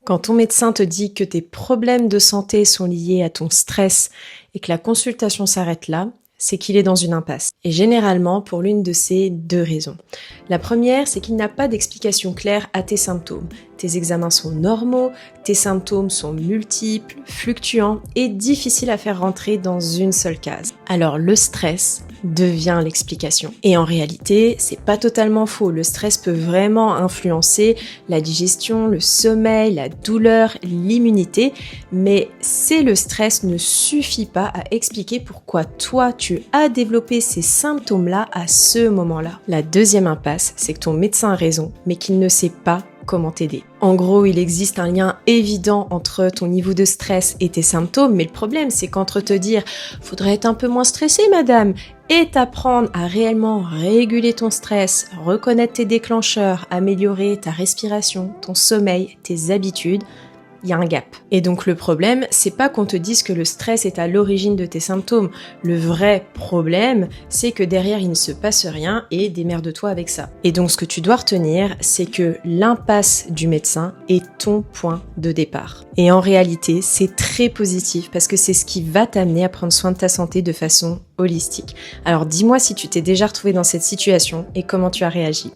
Quand ton médecin te dit que tes problèmes de santé sont liés à ton stress et que la consultation s'arrête là, c'est qu'il est dans une impasse. Et généralement pour l'une de ces deux raisons. La première, c'est qu'il n'a pas d'explication claire à tes symptômes. Tes examens sont normaux, tes symptômes sont multiples, fluctuants et difficiles à faire rentrer dans une seule case. Alors le stress devient l'explication. Et en réalité, c'est pas totalement faux. Le stress peut vraiment influencer la digestion, le sommeil, la douleur, l'immunité, mais le stress ne suffit pas à expliquer pourquoi toi tu as développé ces symptômes-là à ce moment-là. La deuxième impasse, c'est que ton médecin a raison, mais qu'il ne sait pas comment t'aider. En gros, il existe un lien évident entre ton niveau de stress et tes symptômes, mais le problème, c'est qu'entre te dire « faudrait être un peu moins stressé, madame », et t'apprendre à réellement réguler ton stress, reconnaître tes déclencheurs, améliorer ta respiration, ton sommeil, tes habitudes, il y a un gap. Et donc le problème, c'est pas qu'on te dise que le stress est à l'origine de tes symptômes. Le vrai problème, c'est que derrière il ne se passe rien et démerde-toi avec ça. Et donc ce que tu dois retenir, c'est que l'impasse du médecin est ton point de départ. Et en réalité, c'est très positif parce que c'est ce qui va t'amener à prendre soin de ta santé de façon holistique. Alors dis-moi si tu t'es déjà retrouvé dans cette situation et comment tu as réagi.